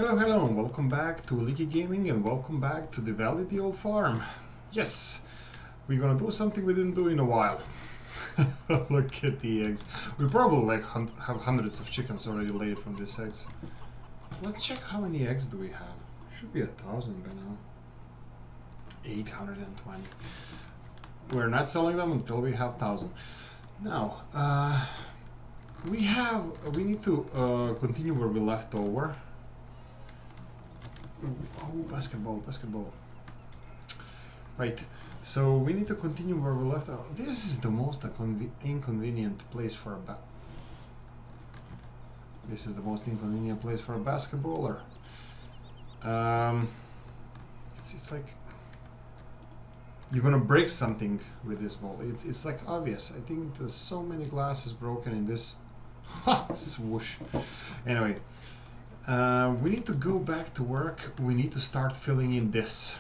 Hello, hello, and welcome back to Oolykee Gaming, and welcome back to the Valley the Old Farm. Yes, we're gonna do something we didn't do in a while. Look at the eggs. We probably like have hundreds of chickens already laid from these eggs. Let's check how many eggs do we have. Should be 1,000 by now. 820. We're not selling them until we have 1,000. Now, we need to continue where we left over. Oh, basketball. Right, so we need to continue where we left. Oh, this is the most inconvenient place for a basketballer. It's like you're gonna break something with this ball. It's like obvious. I think there's so many glasses broken in this. Ha! Swoosh. Anyway. We need to go back to work. We need to start filling in this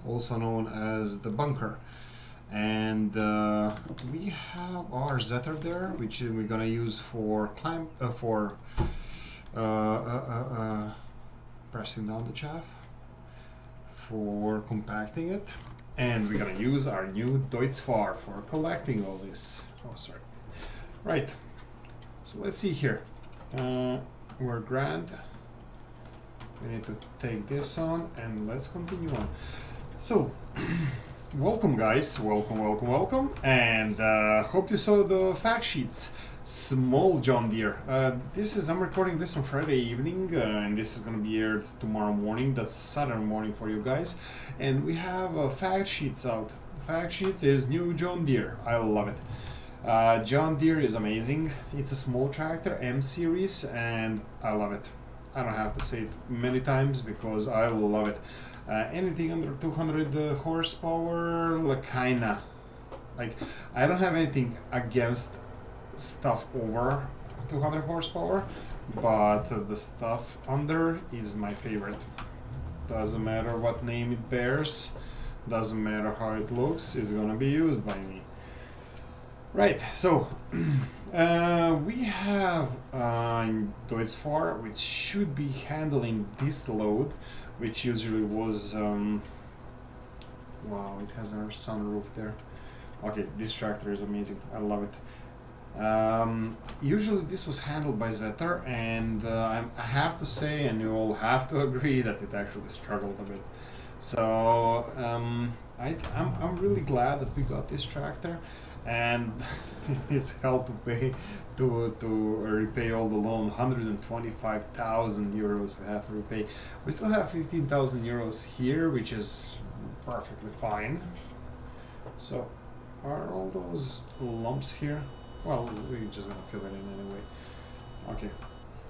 also known as the bunker, and we have our Zetor there, which we're gonna use for pressing down the chaff, for compacting it, and we're gonna use our new Deutz Fahr for collecting all this. Oh, sorry. Right. So let's see here. We're grand. We need to take this on and let's continue on. So, welcome guys, welcome, and hope you saw the fact sheets. Small John Deere. I'm recording this on Friday evening, and this is gonna be aired tomorrow morning. That's Saturday morning for you guys. And we have fact sheets out. Fact sheets is new John Deere. I love it. John Deere is amazing. It's a small tractor, M series, and I love it. I don't have to say it many times because I love it. Anything under 200 horsepower, kinda. Like, I don't have anything against stuff over 200 horsepower, but the stuff under is my favorite. Doesn't matter what name it bears, doesn't matter how it looks, it's gonna be used by me. Right, so we have Deutz Fahr, which should be handling this load, which usually was, wow, it has a sunroof there. Okay, this tractor is amazing, I love it. Usually this was handled by Zetor, and I have to say, and you all have to agree, that it actually struggled a bit. So I'm really glad that we got this tractor, and it's hell to pay to repay all the loan. 125,000 euros we have to repay. We still have 15,000 euros here, which is perfectly fine. So are all those lumps here? Well, we're just gonna fill it in anyway. Okay,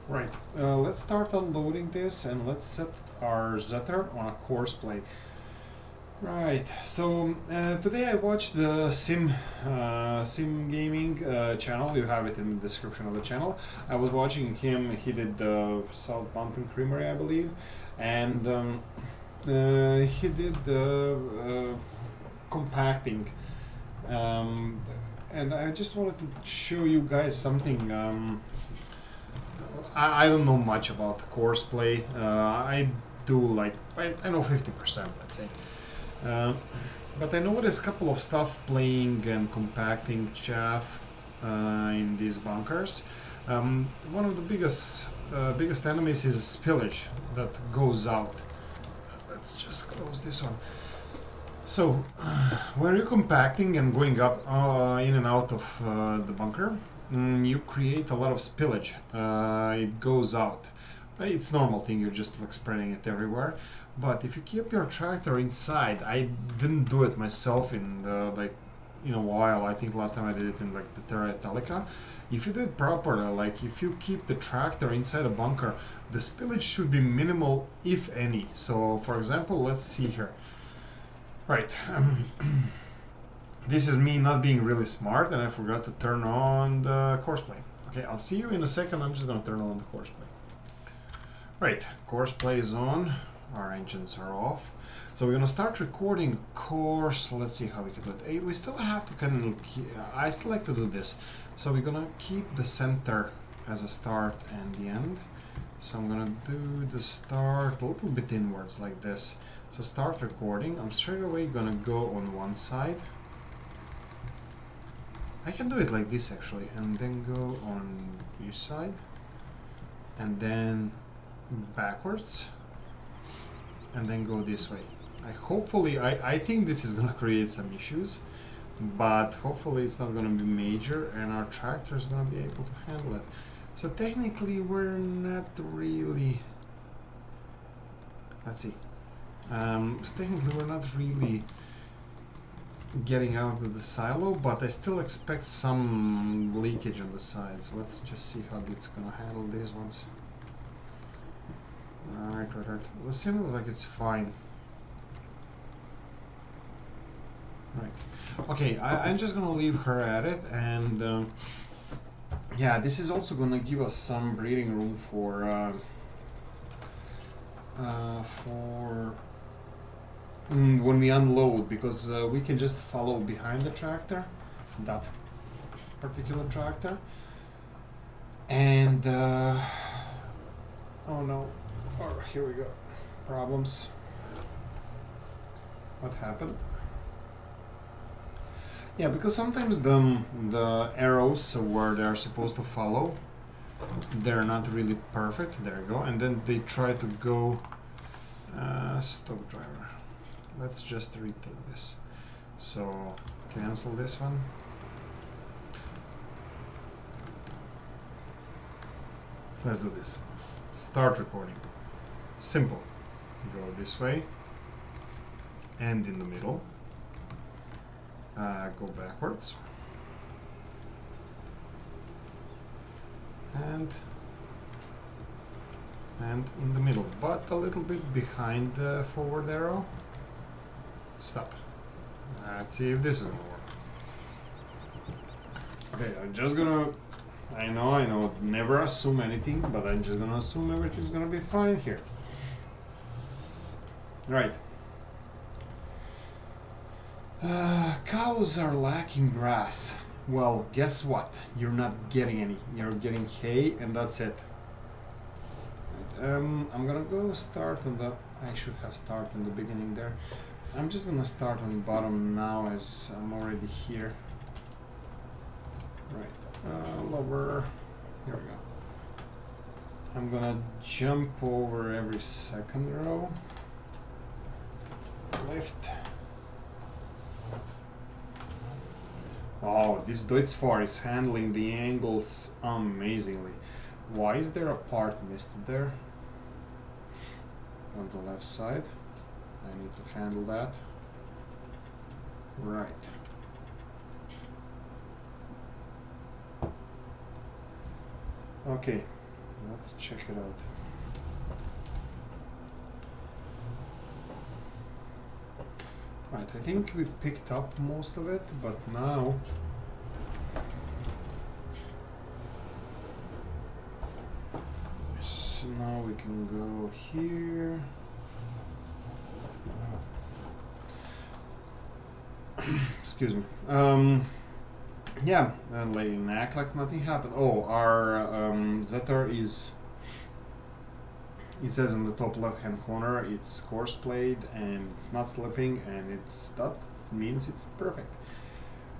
right. Let's start unloading this, and let's set our Zetor on a course play. Right, so today I watched the Sim Gaming channel. You have it in the description of the channel. I was watching him. He did the South Mountain Creamery, I believe, and he did the compacting. And I just wanted to show you guys something. I don't know much about the course play. I do like I know 50%, let's say. But I noticed a couple of stuff playing and compacting chaff in these bunkers. One of the biggest enemies is spillage that goes out. Let's just close this one. So when you're compacting and going up in and out of the bunker, you create a lot of spillage. It goes out. It's a normal thing, you're just like spreading it everywhere. But if you keep your tractor inside, I didn't do it myself in a while. I think last time I did it in like the Terra Italica. If you do it properly, like if you keep the tractor inside a bunker, the spillage should be minimal, if any. So for example, let's see here. Right, this is me not being really smart, and I forgot to turn on the course play. Okay, I'll see you in a second. I'm just gonna turn on the course play. Right, course play is on. Our engines are off. So we're gonna start recording course. Let's see how we can do it. We still have to I still like to do this. So we're gonna keep the center as a start and the end. So I'm gonna do the start a little bit inwards like this. So start recording. I'm straight away gonna go on one side. I can do it like this actually, and then go on this side, and then backwards, and then go this way. I think this is gonna create some issues, but hopefully it's not gonna be major, and our tractor is gonna be able to handle it. So technically we're not really, let's see, so technically we're not really getting out of the silo, but I still expect some leakage on the sides. Let's just see how it's gonna handle these ones. Alright. It seems like it's fine. Right. Okay, I'm just gonna leave her at it, and yeah, this is also gonna give us some breathing room for when we unload, because we can just follow behind the tractor, that particular tractor, and oh no, here we go, problems. What happened? Yeah, because sometimes the arrows where they're supposed to follow, they're not really perfect. There you go, and then they try to go stop driver. Let's just retake this. So cancel this one. Let's do this. Start recording. Simple. Go this way and in the middle. Go backwards and in the middle, but a little bit behind the forward arrow. Stop. Let's see if this is gonna work. Okay, I'm just gonna, I know, never assume anything, but I'm just gonna assume everything's gonna be fine here. Right. Cows are lacking grass. Well, guess what? You're not getting any. You're getting hay, and that's it. Right. I'm gonna go start on the, I should have started in the beginning there. I'm just gonna start on the bottom now, as I'm already here. Right, lower, here we go. I'm gonna jump over every second row. Lift. Oh, this Deutz Fahr is handling the angles amazingly. Why is there a part missed there? On the left side. I need to handle that. Right. Okay, let's check it out. Right, I think we picked up most of it, but now so now we can go here. Excuse me. Yeah, and act like nothing happened. Oh, our Zetor is, it says on the top left hand corner it's coarse played and it's not slipping, and that means it's perfect.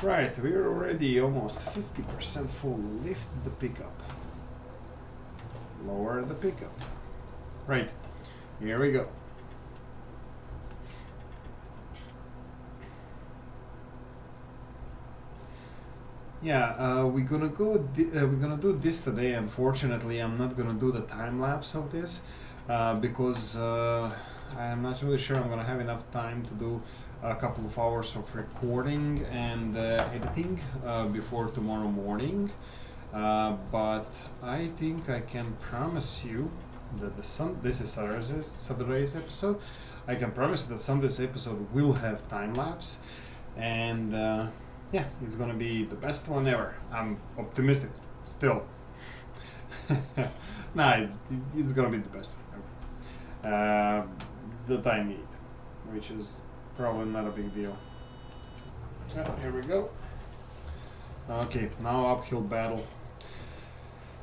Right, we're already almost 50% full. Lift the pickup. Lower the pickup. Right, here we go. Yeah, we're gonna do this today. Unfortunately, I'm not gonna do the time lapse of this because I'm not really sure I'm gonna have enough time to do a couple of hours of recording and editing before tomorrow morning. But I think I can promise you that this is Saturday's episode. I can promise you that Sunday's episode will have time lapse, and yeah, it's gonna be the best one ever. I'm optimistic still. Nah, it's gonna be the best one ever that I need, which is probably not a big deal. Here we go. Okay, now uphill battle.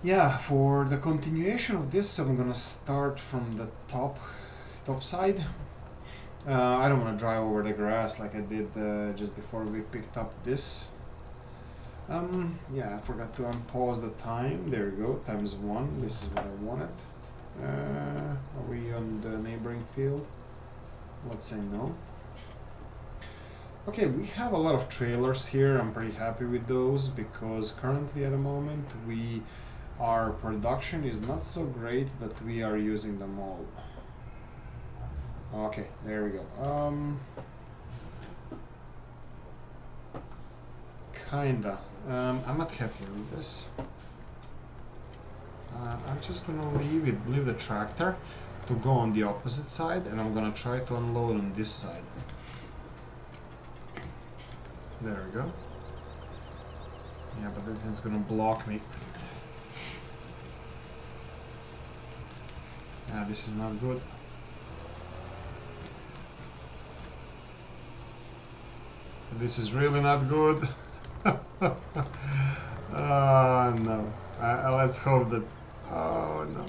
Yeah, for the continuation of this, I'm gonna start from the top side. I don't want to drive over the grass like I did just before we picked up this. Yeah, I forgot to unpause the time. There we go, ×1. This is what I wanted. Are we on the neighboring field? Let's say no. Okay, we have a lot of trailers here. I'm pretty happy with those because currently at the moment our production is not so great, but we are using them all. Okay, there we go. Kinda. I'm not happy with this. I'm just gonna leave the tractor to go on the opposite side, and I'm gonna try to unload on this side. There we go. Yeah, but this is gonna block me. Yeah, this is not good. This is really not good. Oh no. Let's hope that. Oh no.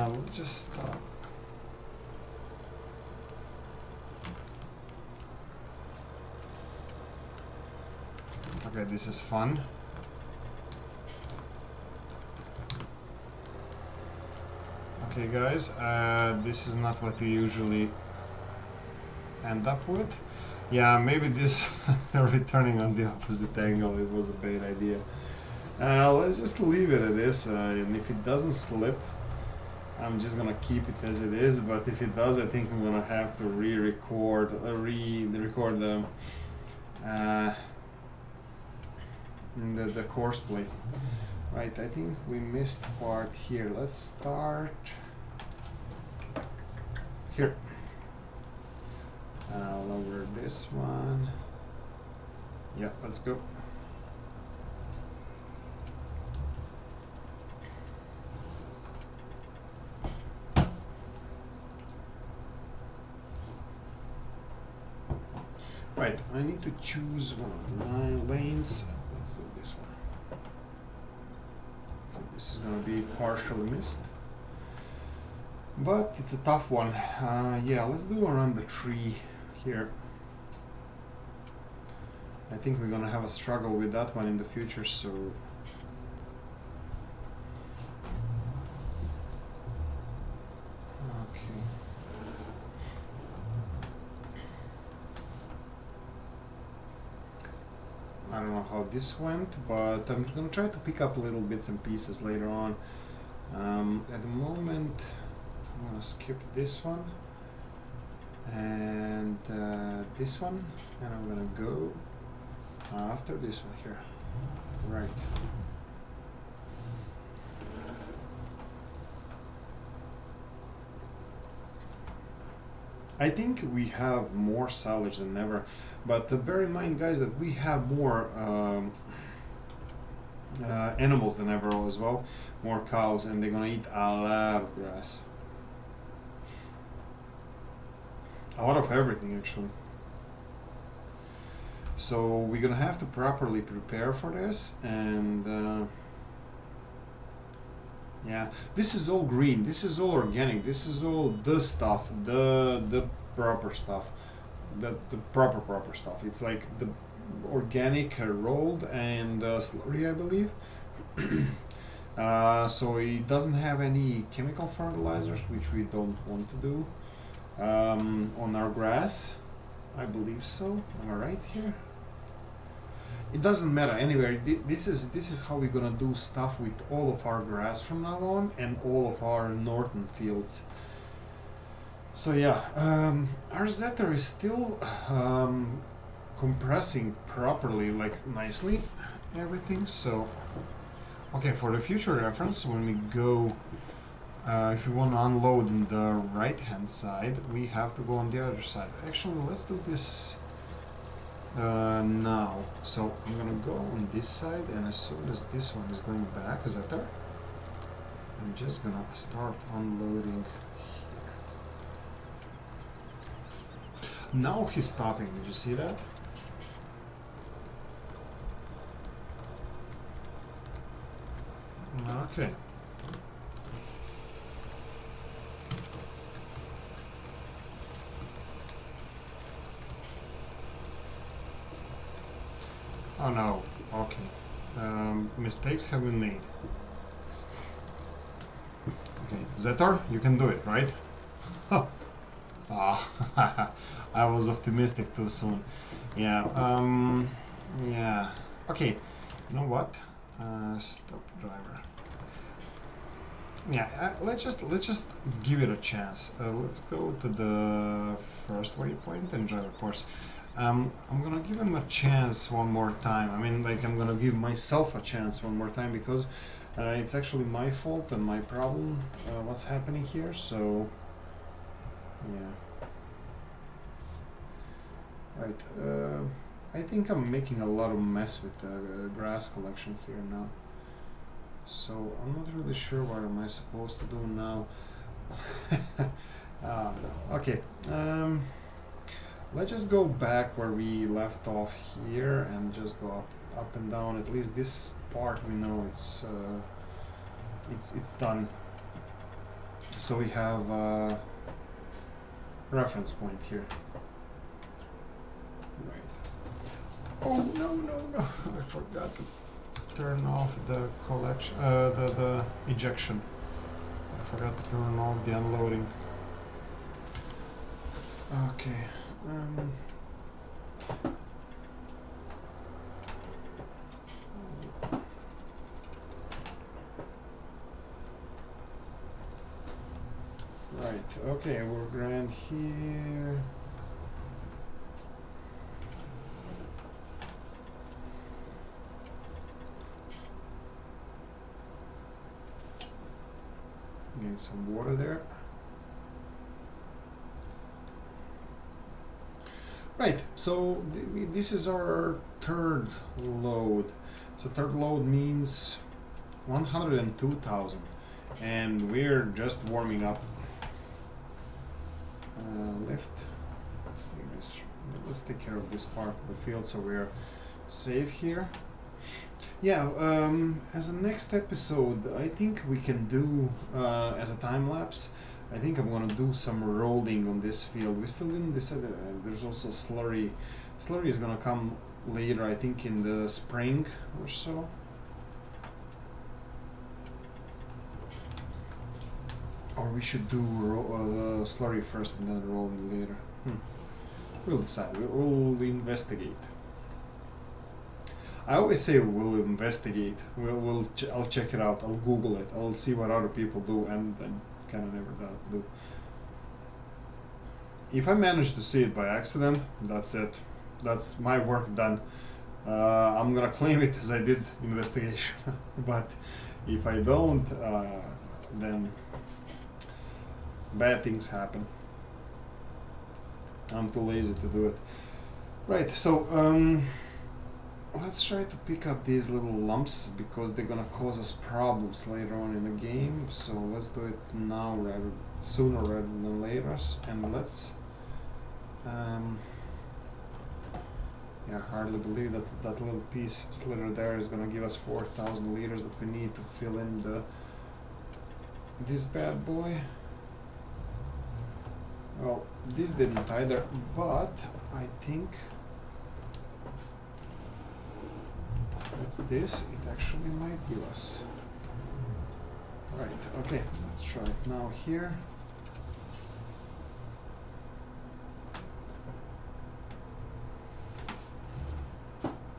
Let's just stop. Okay, this is fun. Okay guys, this is not what we usually end up with. Yeah, maybe this returning on the opposite angle, it was a bad idea. Let's just leave it at this, and if it doesn't slip, I'm just gonna keep it as it is, but if it does, I think I'm gonna have to re-record the course play. Right, I think we missed part here. Let's start here. Lower this one. Yeah, let's go. Right, I need to choose one of the lanes. Let's do this one. Okay, this is going to be partially missed, but it's a tough one. Yeah, let's do around the tree here. I think we're going to have a struggle with that one in the future, so I don't know how this went, but I'm going to try to pick up little bits and pieces later on. At the moment, I'm going to skip this one and this one, and I'm going to go after this one here. Right. I think we have more silage than ever, but bear in mind, guys, that we have more animals than ever as well, more cows, and they're gonna eat a lot of grass. A lot of everything, actually. So we're gonna have to properly prepare for this, and yeah, this is all green, this is all organic, this is all the stuff, the proper stuff, the proper stuff. It's like the organic rolled and slurry, I believe. So it doesn't have any chemical fertilizers, which we don't want to do on our grass. I believe so. Am I right here? It doesn't matter. Anyway, this is how we're gonna do stuff with all of our grass from now on, and all of our northern fields. So yeah, our Zetor is still compressing properly, like nicely, everything. So okay, for the future reference, when we go, if we want to unload in the right hand side, we have to go on the other side. Actually, let's do this now. So I'm gonna go on this side, and as soon as this one is going back, Zetor, I'm just gonna start unloading here. Now he's stopping. Did you see that? Okay. Oh no. Okay. Mistakes have been made. Okay, Zetor, you can do it, right? Ah, I was optimistic too soon. Yeah. Yeah. Okay. You know what? Stop driver. Yeah. Let's just give it a chance. Let's go to the first waypoint and driver course. I'm gonna give him a chance one more time. I mean, like, I'm gonna give myself a chance one more time because it's actually my fault and my problem what's happening here, so yeah. Right, I think I'm making a lot of mess with the grass collection here now, so I'm not really sure what am I supposed to do now. Okay, let's just go back where we left off here and just go up and down. At least this part we know it's done. So we have a reference point here. Right. Oh no! I forgot to turn off the collection, the ejection. I forgot to turn off the unloading. Okay. Right, okay, we're grand here. Getting some water there. Right, so this is our third load. So third load means 102,000, and we're just warming up. Lift. Let's take care of this part of the field so we're safe here. Yeah, as a next episode, I think we can do as a time lapse. I think I'm gonna do some rolling on this field. We still didn't decide. There's also slurry. Slurry is gonna come later, I think, in the spring or so. Or we should do slurry first and then rolling later. We'll decide. We'll investigate. I always say we'll investigate. I'll check it out. I'll Google it. I'll see what other people do, and then kind of never do. If I manage to see it by accident, that's it. That's my work done. I'm gonna claim it as I did investigation. But if I don't, then bad things happen. I'm too lazy to do it. Right, so let's try to pick up these little lumps because they're gonna cause us problems later on in the game. So let's do it now, sooner rather than later. And let's yeah, hardly believe that that little piece slither there is gonna give us 4,000 liters that we need to fill in this bad boy. Well, this didn't either, but I think with this it actually might give us. Right, okay, let's try it now here.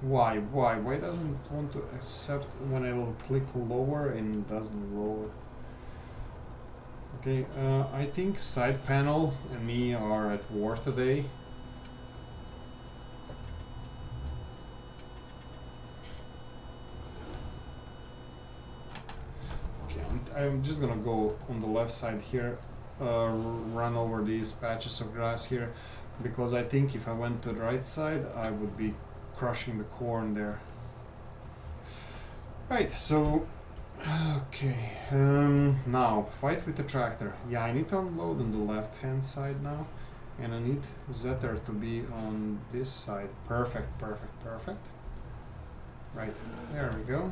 Why doesn't it want to accept when I will click lower and it doesn't lower? Okay, I think side panel and me are at war today. Okay, I'm just gonna go on the left side here, run over these patches of grass here, because I think if I went to the right side, I would be crushing the corn there. Right, so okay, now fight with the tractor. Yeah, I need to unload on the left hand side now, and I need Zetor to be on this side. Perfect. Right, there we go.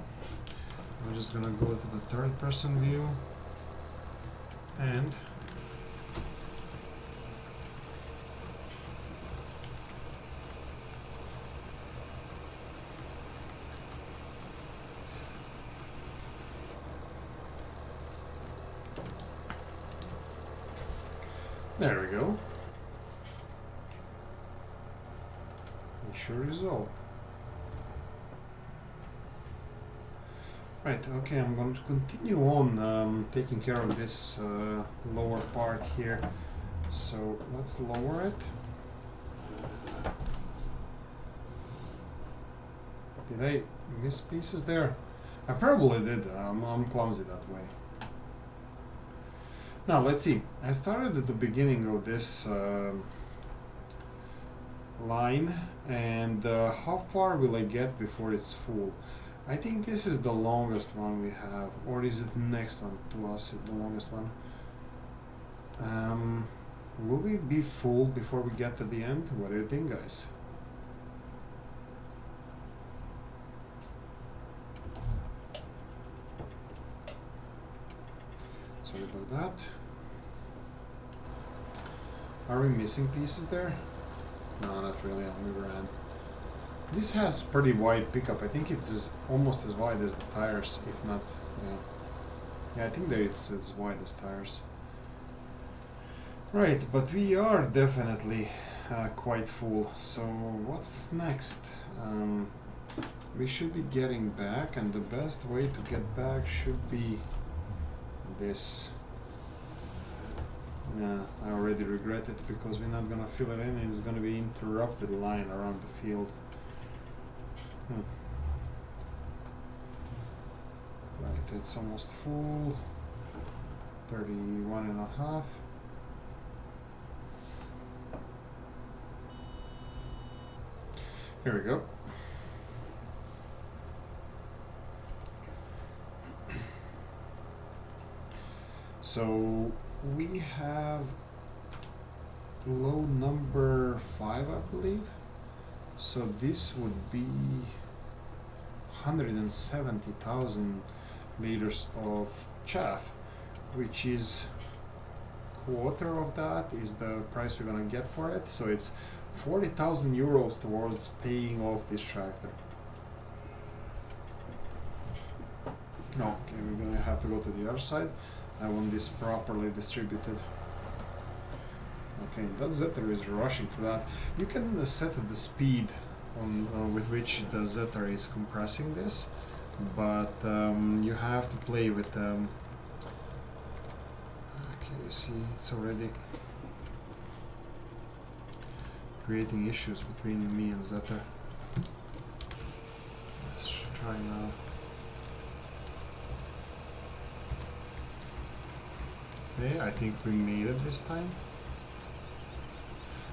We're just gonna go to the third person view and there we go. Issue resolved. Right, okay, I'm going to continue on taking care of this lower part here. So let's lower it. Did I miss pieces there? I probably did. I'm clumsy that way. Now let's see. I started at the beginning of this line, and how far will I get before it's full? I think this is the longest one we have, or is it the next one to us, the longest one? Will we be full before we get to the end? What do you think, guys? Sorry about that. Are we missing pieces there? No, not really, on the other end. This has pretty wide pickup. I think it's almost as wide as the tires, if not, yeah. Yeah, I think that it's as wide as tires. Right, but we are definitely quite full. So what's next? We should be getting back, and the best way to get back should be this. Yeah, I already regret it because we're not gonna fill it in, and it's gonna be interrupted line around the field. Right, it's almost full. 31 and a half. Here we go. So we have low number 5, I believe. So this would be 170,000 liters of chaff, which is quarter of that is the price we're gonna get for it. So it's 40,000 euros towards paying off this tractor. No, okay, we're gonna have to go to the other side. I want this properly distributed. Okay, that Zetor is rushing to that. You can set the speed on with which the Zetor is compressing this, but you have to play with okay, you see it's already creating issues between me and Zetor. Let's try now. Okay, I think we made it this time.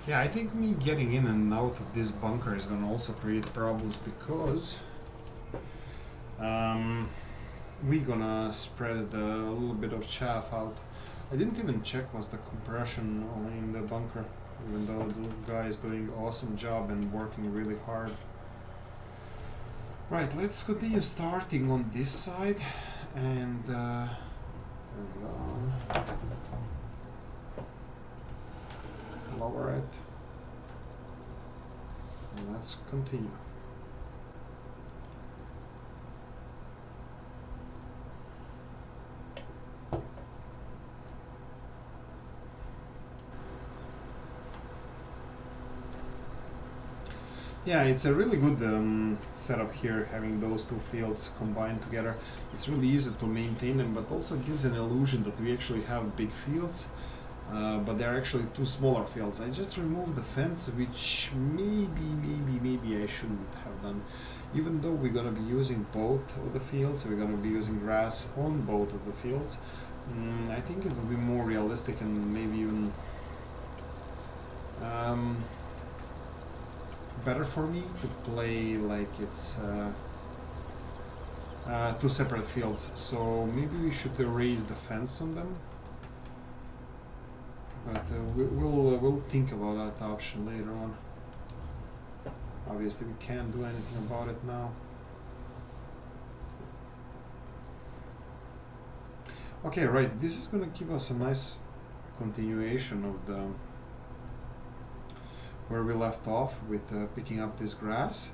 Yeah, I think me getting in and out of this bunker is gonna also create problems because we're gonna spread a little bit of chaff out. I didn't even check what's the compression in the bunker, even though the guy is doing an awesome job and working really hard. Right, let's continue starting on this side, and there we go. Lower it, and let's continue. Yeah, it's a really good setup here, having those two fields combined together. It's really easy to maintain them, but also gives an illusion that we actually have big fields. But they're actually two smaller fields. I just removed the fence, which maybe I shouldn't have done. Even though we're gonna be using both of the fields, we're gonna be using grass on both of the fields. I think it would be more realistic and maybe even better for me to play like it's two separate fields. So maybe we should erase the fence on them. But we'll think about that option later on. Obviously we can't do anything about it now. Okay, right, this is gonna give us a nice continuation of the where we left off with picking up this grass.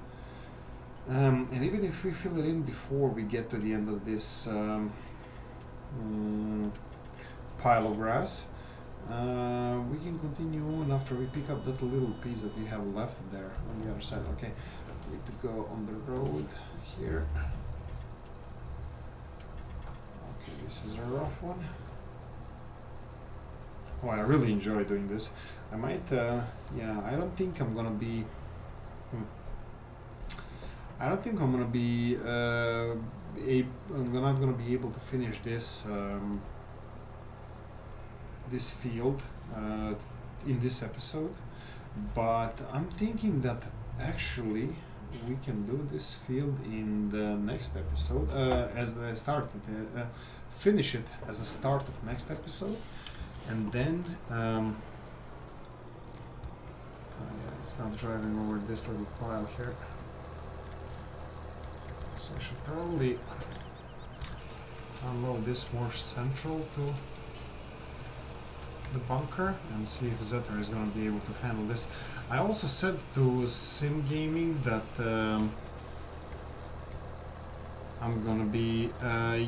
And even if we fill it in before we get to the end of this pile of grass, we can continue on after we pick up that little piece that we have left there on the other side. Okay, we need to go on the road here. Okay, this is a rough one. Oh, I really enjoy doing this. I might, yeah, I don't think I'm gonna be, I don't think I'm gonna be, I'm not gonna be able to finish this, this field in this episode, but I'm thinking that actually we can do this field in the next episode, as the start, finish it as the start of next episode. And then, yeah, it's not driving over this little pile here. So I should probably unload this more central to the bunker and see if Zetor is going to be able to handle this. I also said to Sim Gaming that I'm going to be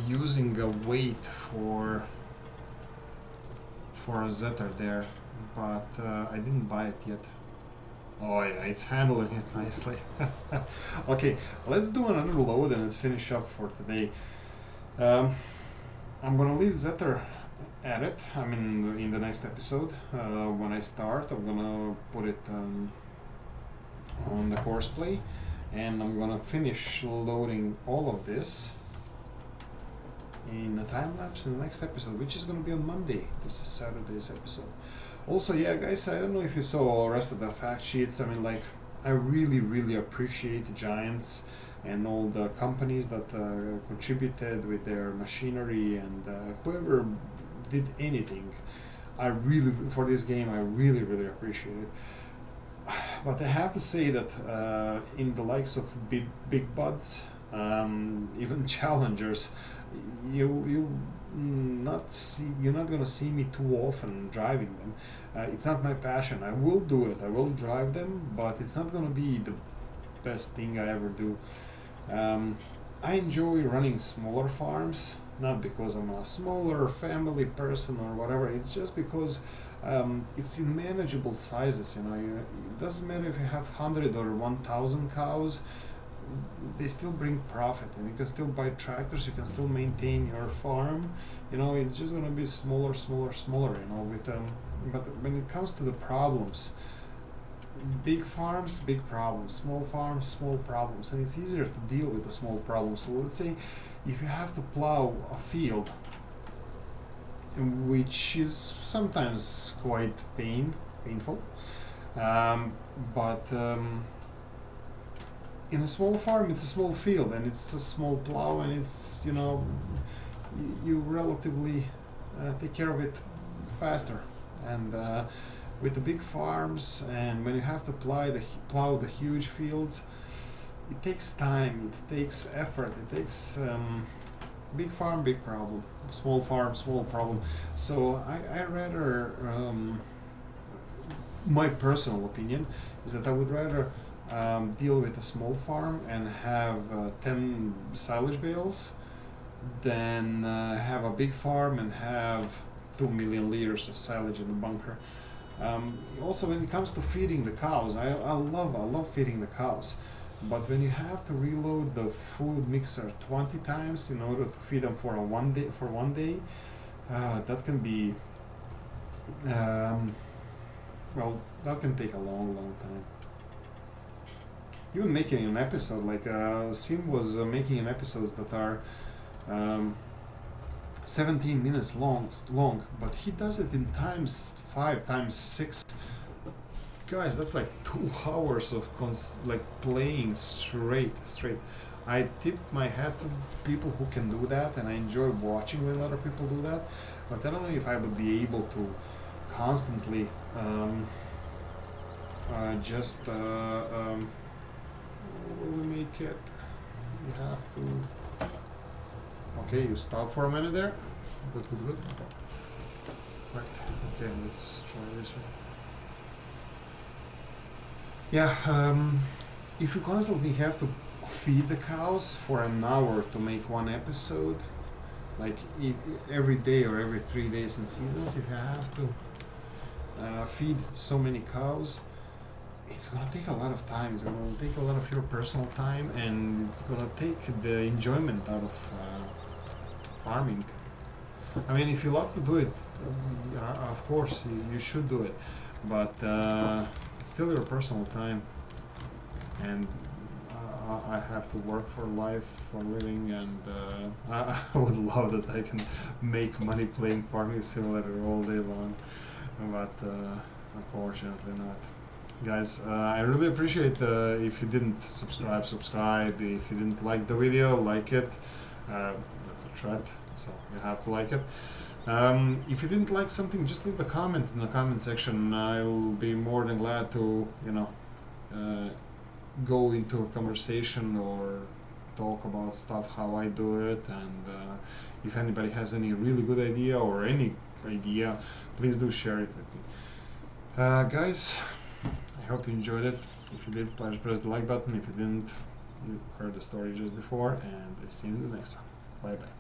using a weight for a Zetor there, but I didn't buy it yet. Oh yeah, it's handling it nicely. Okay, let's do another load and let's finish up for today. I'm gonna leave Zetor at it. I mean, in the next episode, when I start, I'm gonna put it on the horseplay, and I'm gonna finish loading all of this in a time lapse in the next episode, which is going to be on Monday. This is Saturday's episode. Also, yeah, guys, I don't know if you saw all the rest of the fact sheets. I mean, like, I really appreciate Giants and all the companies that contributed with their machinery and whoever did anything. I really, for this game, I really appreciate it. But I have to say that in the likes of big buds, even challengers, you're not gonna see me too often driving them. It's not my passion. I will do it. I will drive them, but it's not gonna be the best thing I ever do. I enjoy running smaller farms, not because I'm a smaller family person or whatever. It's just because it's in manageable sizes. You know, it doesn't matter if you have 100 or 1,000 cows. They still bring profit, and you can still buy tractors, you can still maintain your farm. You know, it's just going to be smaller, you know, with but when it comes to the problems, big farms, big problems, small farms, small problems, and it's easier to deal with the small problems. So let's say if you have to plow a field, which is sometimes quite painful, but in a small farm, it's a small field and it's a small plow, and it's, you know, you relatively take care of it faster. And with the big farms, and when you have to plow the huge fields, it takes time, it takes effort, it takes big farm, big problem, small farm, small problem. So I rather, my personal opinion is that I would rather deal with a small farm and have 10 silage bales than have a big farm and have 2 million liters of silage in the bunker. Also, when it comes to feeding the cows, I love feeding the cows, but when you have to reload the food mixer 20 times in order to feed them for one day, that can be well, that can take a long time. Even making an episode, like Sim was making an episodes that are 17 minutes long, but he does it in times 5, times 6. Guys, that's like 2 hours of like playing straight. I tip my hat to people who can do that, and I enjoy watching when other people do that, but I don't know if I would be able to constantly just will we make it? We have to Okay, you stop for a minute there. Good. Right, okay, let's try this one. Yeah, if you constantly have to feed the cows for an hour to make one episode, like every day or every 3 days in seasons, if you have to feed so many cows, it's gonna take a lot of time. It's gonna take a lot of your personal time, and it's gonna take the enjoyment out of farming. I mean, if you love to do it, of course you should do it, but it's still your personal time, and I have to work for life, for living, and I would love that I can make money playing Farming Simulator all day long, but unfortunately not. Guys, I really appreciate if you didn't subscribe. If you didn't like the video, like it. That's a threat, so you have to like it. If you didn't like something, just leave the comment in the comment section. I'll be more than glad to, go into a conversation or talk about stuff, how I do it, and if anybody has any really good idea or any idea, please do share it with me. Guys, I hope you enjoyed it. If you did, please press the like button. If you didn't, you heard the story just before, and see you in the next one. Bye bye.